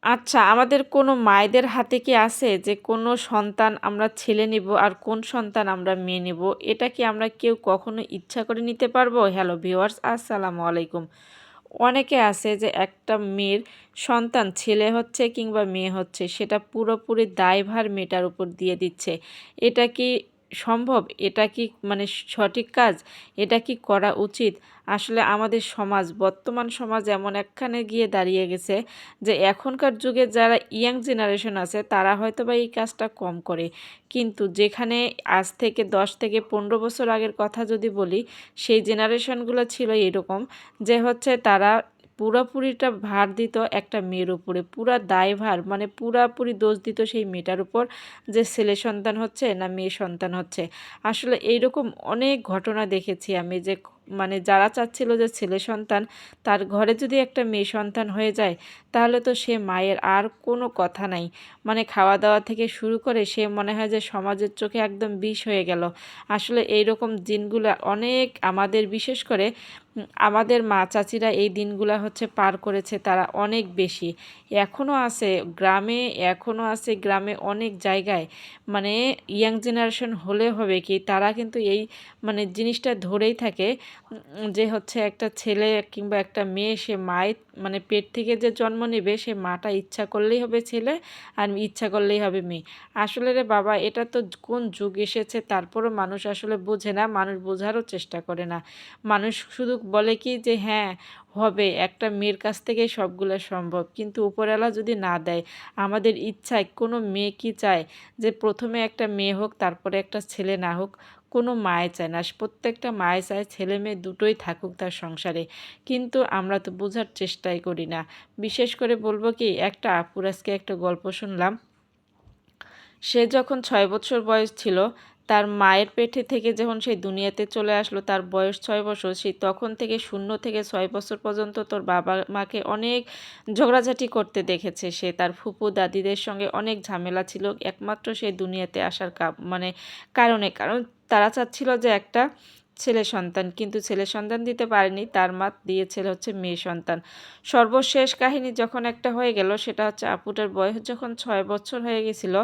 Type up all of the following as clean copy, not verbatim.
আচ্ছা, আমাদের কোনো মায়েদের হাতে কি আছে যে কোনো সন্তান আমরা ছেলে নিব আর কোন সন্তান আমরা মেয়ে নিব? এটা কি আমরা কেউ কখনো ইচ্ছা করে নিতে পারবো? হ্যালো ভিউয়ার্স, আসসালামু আলাইকুম। অনেকে আছে যে একটা মেয়ের সন্তান ছেলে হচ্ছে কিংবা মেয়ে হচ্ছে সেটা পুরোপুরি দায়ভার মেয়েটার উপর দিয়ে দিচ্ছে। এটা কি সম্ভব? এটা কি মানে সঠিক কাজ? এটা কি করা উচিত? আসলে আমাদের সমাজ, বর্তমান সমাজ এমন একখানে গিয়ে দাঁড়িয়ে গেছে যে এখনকার যুগে যারা ইয়াং জেনারেশন আছে তারা হয়তোবা এই কাজটা কম করে। কিন্তু যেখানে আজ থেকে ১০ থেকে ১৫ বছর আগের কথা যদি বলি, সেই জেনারেশনগুলো ছিল এরকম যে হচ্ছে তারা পুরোপুরিটা ভার দিত একটা মেয়ের উপরে। পুরা দায়ভার মানে পুরাপুরি দোষ দিত সেই মেয়েটার উপর যে ছেলে সন্তান হচ্ছে না মেয়ে সন্তান হচ্ছে। আসলে এইরকম অনেক ঘটনা দেখেছি আমি যে মানে যারা চাচ্ছিল যে ছেলে সন্তান তার ঘরে যদি একটা মেয়ে সন্তান হয়ে যায় তাহলে তো সে মায়ের আর কোনো কথা নাই। মানে খাওয়া-দাওয়া থেকে শুরু করে সে মনে হয় যে সমাজের চোখে একদম বিষ হয়ে গেল। আসলে এইরকম দিনগুলা অনেক আমাদের বিশেষ করে আমাদের মা চাচিরা এই দিনগুলা হচ্ছে পার করেছে তারা অনেক বেশি। এখনও আছে গ্রামে, এখনও আছে গ্রামে অনেক জায়গায় মানে ইয়াং জেনারেশন হলে হবে কি তারা কিন্তু এই মানে জিনিসটা ধরেই থাকে যে হচ্ছে একটা ছেলে কিংবা একটা মেয়ে সে মায়ের মানে পেট থেকে যে জন্ম নেবে সে মাটা ইচ্ছা করলেই হবে ছেলে আর ইচ্ছা করলেই হবে মেয়ে। আসলে রে বাবা এটা তো কোন যুগ এসেছে তারপরও মানুষ আসলে বোঝে না, মানুষ বোঝারও চেষ্টা করে না। মানুষ শুধু বলে কি যে হ্যাঁ, হবে একটা মেয়ের কাছ থেকেই সবগুলা সম্ভব। কিন্তু উপরওয়ালা যদি না দেয়, আমাদের ইচ্ছায় কোনো মেয়ে কি চায় যে ১ম এ একটা মেয়ে হোক তারপরে একটা ছেলে না হোক? কোনো মায়ে চায় না। প্রত্যেকটা মায়ে চায় ছেলে-মেয়ে দুটোই থাকুক তার সংসারে। কিন্তু আমরা তো বোঝার চেষ্টাই করি না। বিশেষ করে বলব কি একটা আপুর আজকে একটা গল্প শুনলাম। সে যখন ৬ বছর বয়স ছিল, তার মায়ের পেটে থেকে যখন সে দুনিয়াতে চলে আসলো, তার বয়স ৬ বছর। সেই তখন থেকে ০ থেকে ৬ বছর পর্যন্ত তোর বাবা-মাকে অনেক ঝগড়াঝাটি করতে দেখেছে সে। তার ফুপু, দাদিদের সঙ্গে অনেক ঝামেলা ছিল একমাত্র সে দুনিয়াতে আসার মানে কারণে। কারণ তারা চাচ্ছিল যে একটা ছেলে সন্তান, কিন্তু ছেলে সন্তান দিতে পারেনি। তার মা দিয়েছিল হচ্ছে মেয়ে সন্তান। সর্বশেষ কাহিনী যখন একটা হয়ে গেল, সেটা হচ্ছে আপুটার বয়স যখন ৬ বছর হয়ে গেছিল,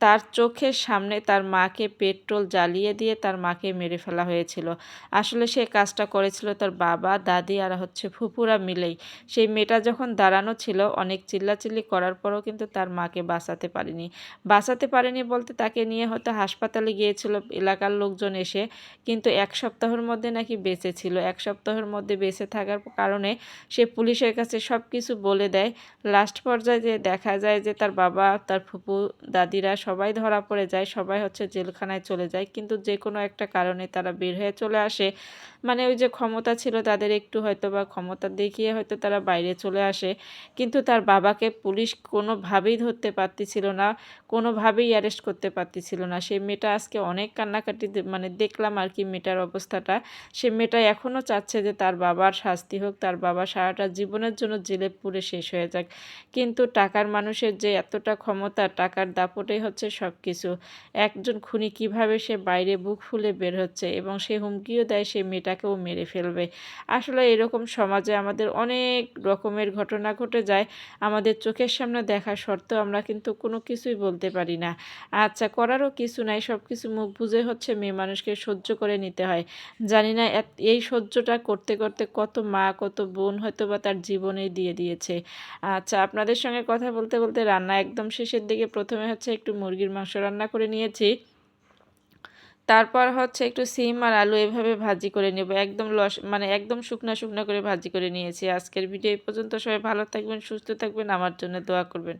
তার চোখের সামনে তার মাকে পেট্রোল জ্বালিয়ে দিয়ে তার মাকে মেরে ফেলা হয়েছিল। আসলে সে কাজটা করেছিল তার বাবা, দাদি আর হচ্ছে ফুপুরা মিলেই। সেই মেয়েটা যখন দাঁড়ানো ছিল অনেক চিল্লাচিল্লি করার পরও কিন্তু তার মাকে বাঁচাতে পারেনি। বাঁচাতে পারেনি বলতে তাকে নিয়ে হয়তো হাসপাতালে গিয়েছিল এলাকার লোকজন এসে, কিন্তু ১ সপ্তাহের মধ্যে নাকি বেঁচে ছিল। ১ সপ্তাহের মধ্যে বেঁচে থাকার কারণে সে পুলিশের কাছে সব কিছু বলে দেয়। লাস্ট পর্যায়ে যে দেখা যায় যে তার বাবা, তার ফুপু, দাদিরা সবাই ধরা পড়ে যায়। সবাই হচ্ছে জেলখানায় চলে যায়। কিন্তু যেকোনো একটা কারণে তারা বের হয়ে চলে আসে। মানে ওই যে ক্ষমতা ছিল তাদের একটু হয়তোবা ক্ষমতা দেখিয়ে হয়তো তারা বাইরে চলে আসে। কিন্তু তার বাবাকে পুলিশ কোনোভাবেই ধরতে পারতেছিল না। কোনোভাবেই অ্যারেস্ট করতে পারতেছিল না। সেই মেয়েটা আজকে অনেক কান্নাকাটি মানে দেখলাম আরকি মেয়েটার অবস্থাটা। সে মেয়েটা এখনও চাচ্ছে যে তার বাবার শাস্তি হোক, তার বাবা সারাটা জীবনের জন্য জেলে পুরে শেষ হয়ে যাক। কিন্তু টাকার মানুষের যে এতটা ক্ষমতা, টাকার দাপটেই হচ্ছে সবকিছু। একজন খুনি কিভাবে সে বাইরে বুক ফুলে বের হচ্ছে এবং সে হুমকিও দেয় সে মেয়েটাকেও মেরে ফেলবে। আসলে এরকম সমাজে আমাদের অনেক রকমের ঘটনা ঘটে যায়। আমাদের চোখের সামনে দেখা সত্ত্বেও আমরা কিন্তু কোনো কিছুই বলতে পারি না। আচ্ছা, করারও কিছু নাই। সবকিছু মুখ বুজে হচ্ছে মেয়ে মানুষকে সহ্য করে নিতে হয়। জানি না এই সহ্যটা করতে, করতে কত মা, কত বোন হয়তোবা তার জীবনেই দিয়ে দিয়েছে। আচ্ছা, আপনাদের সঙ্গে কথা বলতে, বলতে রান্না একদম শেষের দিকে। ১ম এ হচ্ছে একটু মুরগির মাংস রান্না করে নিয়েছি। তারপর হচ্ছে একটু সিম আর আলু এভাবে ভাজি করে নেব। একদম মানে একদম শুকনা, শুকনা করে ভাজি করে নিয়েছি। আজকের ভিডিও এই পর্যন্ত। সবাই ভালো থাকবেন, সুস্থ থাকবেন, আমার জন্য দোয়া করবেন।